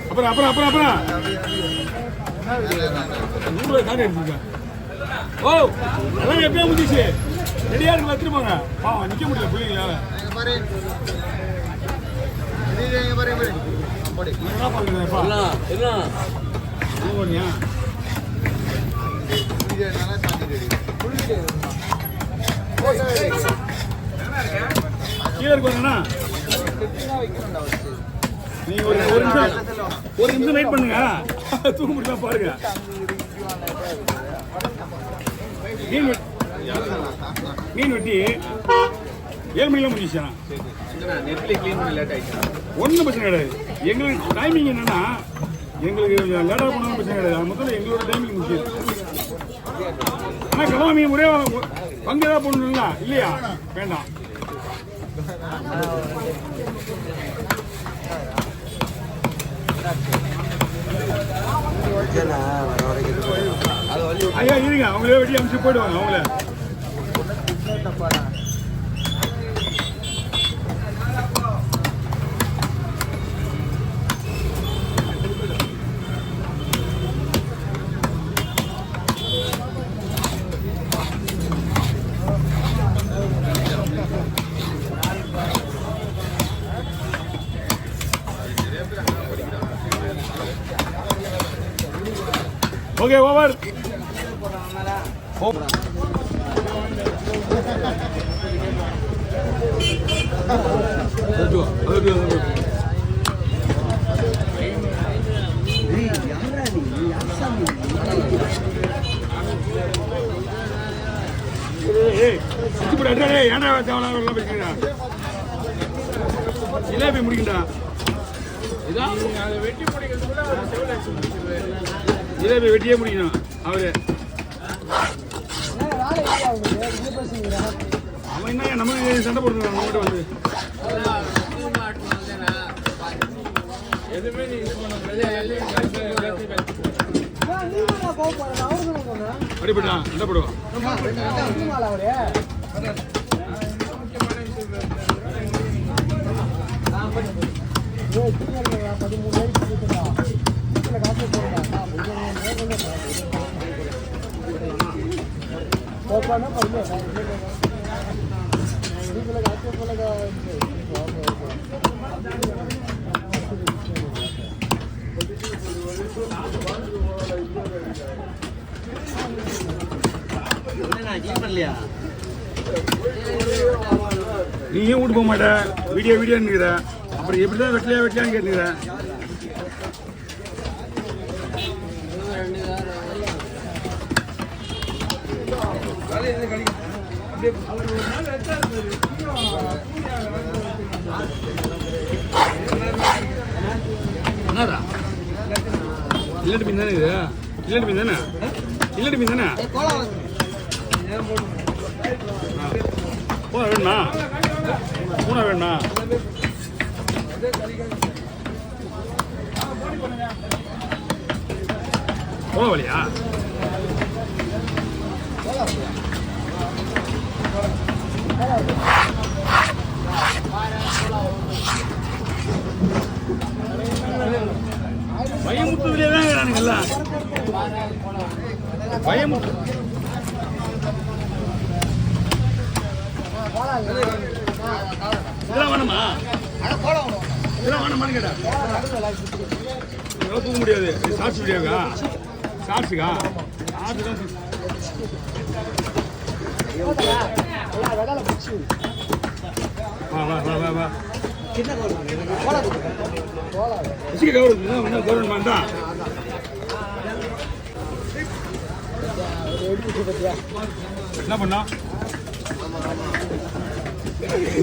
அப்புறம் அப்புறம் அப்புறம் அப்புறம் நூறு தானே எடுத்துக்க. ஓ எல்லாம் எப்படியா முடிச்சு ரெடியா இருக்கு வச்சிருப்பாங்க. நிக்க முடியல பிள்ளைங்களால. என்ன பண்ணுறேன்ப்பா எல்லாம் பண்ணியா கீழே இருக்கா? நீங்க ஒரு நிமிஷம் வெயிட் பண்ணுங்க. தூங்க முடியல பாருங்க. மீன் வெட்டி 7 மணிக்கெல்லாம் முடிஞ்சிச்சா? ஒன்றும் பிரச்சனை கிடையாது. எங்களுக்கு டைமிங் என்னன்னா எங்களுக்கு லேட்டாக போனாலும் பிரச்சனை கிடையாது. முதல்ல எங்களோட டைமிங் முடிச்சு. ஆனால் கலவா மீன் ஒரே பங்கு ஏதாவது போடணுங்களா? இல்லையா? வேண்டாம். ஐயா இருங்க, அவங்களே வெட்டி அனுப்பிச்சு போயிடுவாங்க. அவங்கள ஓகே ஓவர். ஜிலேபி முடிக்கண்டா. ஜிலேபி வெட்டியே முடிக்கணும். அவரு அவன் என்ன நமக்கு சண்டை போடுறான். நம்மகிட்ட வந்து அடிப்பட்டான் சண்டை போடுவான். நீ ஏன் வீட்டு போக மாட்ட? வீடியோன்னுக்கிற. அப்புறம் எப்படிதான் வெட்டலையான்னு கேட்டுக்கிற. என்னடா இல்லட்டு மீன் தானே இது? இல்லட்டு மீன் தானே? இல்லட்டு மீன் தானே? பூனை வேணுமா? பூனை வேணுமா? போக வழியா? பயமுத்துலேயே தான் இருக்கிறானுங்கல்ல. பயமுத்து இதெல்லாம் வேணுமா? இதெல்லாம் வேணுமான்னு கேட்டா தூக்க முடியாது. ஷார்ட்ஸ் வீடியோக்கா? ஷார்ட்ஸுக்கா? வா வா வா வா வா. கவர்மெண்ட் தான் என்ன பண்ணா?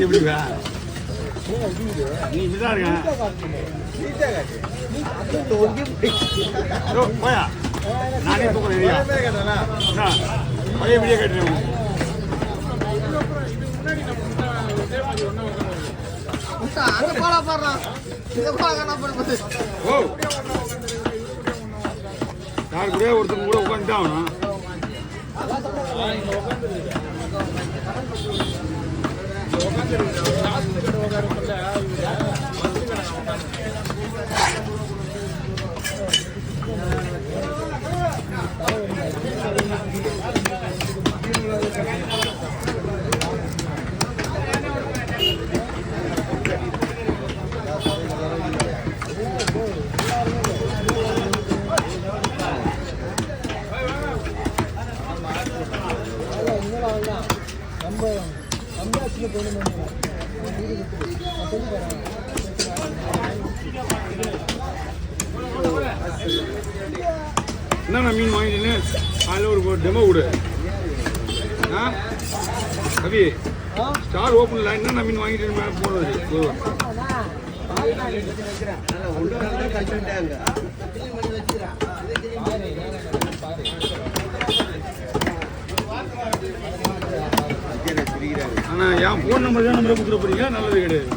எப்படிவா நீ இப்படிதான் இருக்க போயா? நானே தூக்குறேன். பழைய வீடியோ கேட்டுறேன். யாரு கூட ஒருத்தங்க கூட உட்காந்துட்டு ஆகணும். என்னண்ணா மீன் வாங்கிட்டேன்னு அதில் ஒரு டெமோ கொடு. ஆ கவி ஸ்டார் ஓப்பனில் என்னென்ன மீன் வாங்கிட்டு மேலே போடுறது. ஆனால் என் ஃபோன் நம்பர் தான் நம்பரை கொடுத்துட போறீங்க. நல்லது கிடையாது.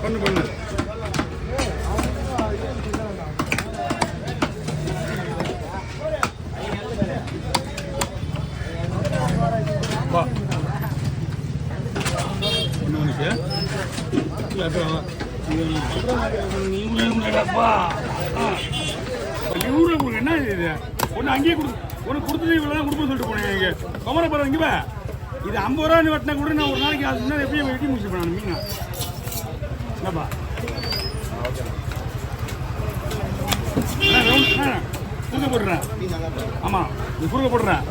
பண்ணு வா என்ன இது ஒன்று அங்கேயே உனக்கு கொடுத்தது இவ்வளோ தான் கொடுப்போம் சொல்லிட்டு போனேன். இங்கே குமரப்படம் இங்கே இது 50 ரூபா வெட்டினா கூட நான் ஒரு நாளைக்கு அது முன்னாடி எப்படியும் வெட்டி முடிச்சுப்பேன் நான் மீன். என்னப்பா குறுக்க போடுறேன். ஆமாம் நீ குறுக்க போடுறேன்.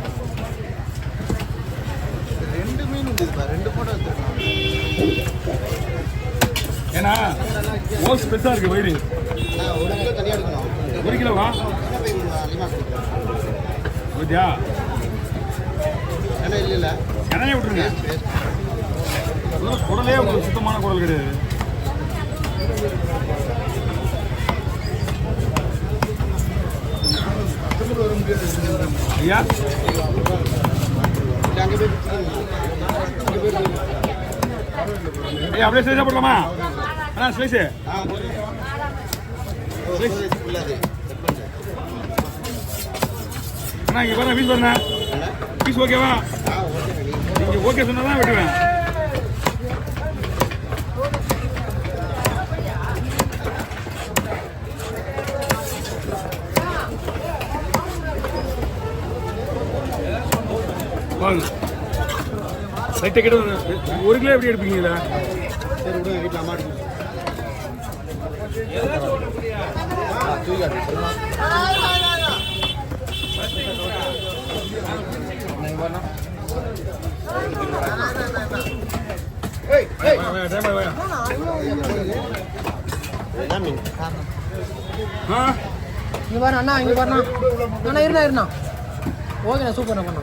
2 மீன் இருந்துதுப்பா, 2 போட்டோ எடுத்துருக்கோம். ஏன்னா ஓஸ் பெருசாக இருக்கு வயிறு. 1 கிலோ தனியாக எடுக்கணும். 1 கிலோவா ஓகேயா? ஏன்னா இல்லை கனையை விட்டுருங்க. குடலே உங்களுக்கு சுத்தமான குடல் கிடையாது. ஐயா ஐயா அப்படியே ஸ்லைஸாக போடலாமா? அண்ணா ஸ்லைஸு அண்ணா இங்கே பாருங்க. பீஸ் பாருங்க. பீஸ் ஓகேவா? நீங்கள் ஓகே சொன்னால் தான் வெட்டுவேன். வாங்க லைட்டை கிட்ட 1 கிலோ எப்படி எடுப்பீங்களா? சரி விடுங்க, வீட்டில் அம்மா இங்கே பாரு அண்ணா, இங்கே பாருண்ணா. அண்ணா இருண்ணா ஓகேண்ணா, சூப்பர்ண்ணா பண்ணா.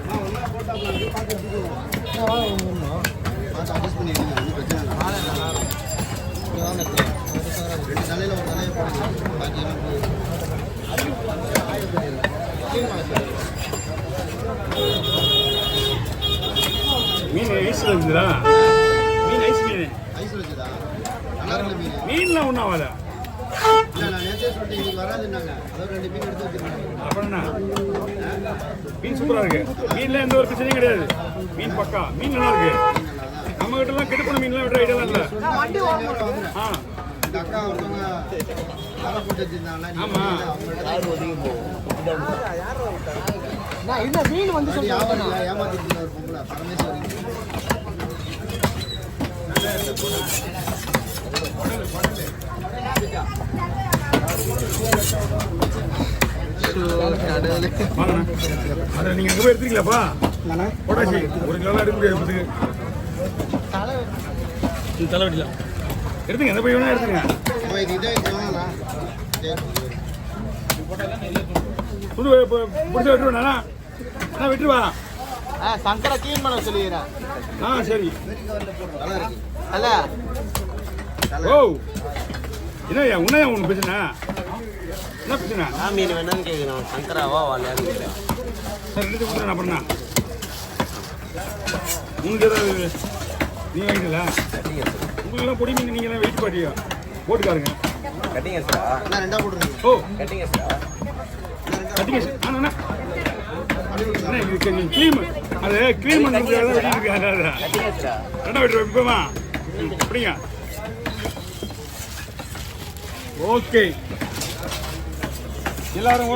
அட்ஜஸ்ட் பண்ணிடுங்க, ஒன்றும் பிரச்சனை இல்லை. 2 தலையில் ஒரு தலையை போடுங்க. பாக்கியெல்லாம் மீன் ஐஸில் இருக்குதா? மீன் ஐஸ் மீன் ஐஸில் வச்சுதா? நல்லா இருக்கல மீன். மீன்லாம் ஒன்றும் ஆகாதா? இல்லை நான் நேற்றே சொல்லிட்டு இன்னைக்கு வராதுன்னாங்க. அதாவது 2 மீன் எடுத்து வச்சுருக்காங்க. அப்படின்னா மீன் சூப்பராக இருக்கு. மீன்ல எந்த ஒரு பிரச்சனையும் கிடையாது. மீன் பக்கா. மீன் நல்லா இருக்கு. நம்ம கிட்ட எல்லாம் கெட்டு போன மீன்லாம் வெட்டுற ஐடியா இல்லை. ஆ இந்த அக்கா ஒருத்தவங்க காரை போட்டு வச்சிருந்தாங்களா? ஆமா. என்ன மீன் வந்து ஏமாத்திட்டு ஒரு பொம்பளை பரமேஸ்வரி. அதை நீங்கள் அங்கே போய் எடுத்துக்கலாப்பா. போட்டாச்சு 1 கிலோலாம் எடுக்க முடியாது. தலை வெட்டிலாம் எடுத்துங்க. எந்த போய் வேணா எடுத்துங்க. துண்டு பிடிச்ச வெட்டுருவேண்ணா. அண்ணா வெட்டுருவா. சங்கரை கிளீன் பண்ண சொல்லிடுறேன். ஆ சரி. அல்ல ஓ என்ன உன்னையா ஒன்று பிரச்சனை? என்ன பிரச்சனை? மீன் வேணும்னு கேட்குறோம். சங்கராவா வாழையான்னு சார் 2 கொடுத்துறேன். அப்புறம் தான் உங்களுக்கு ஏதாவது நீ வாங்கிக்கல. உங்களுக்குலாம் பொடி மீன் நீங்களாம் வெயிட் பாட்டியா போட்டுக்காருங்க. கட்டிங்க சார். நான் 2 போட்டுருங்க. ஓ கட்டிங்க சார். கட்டிங்க சார். அண்ணா என்ன இதுக்கு நீ க்ளீன் அது க்ளீன் பண்ணுறதுக்காக தான் வெட்டியிருக்காங்க. ரெண்டா வெட்டுருவோம் இப்போமா அப்படிங்க. ஓகே எல்லாரும்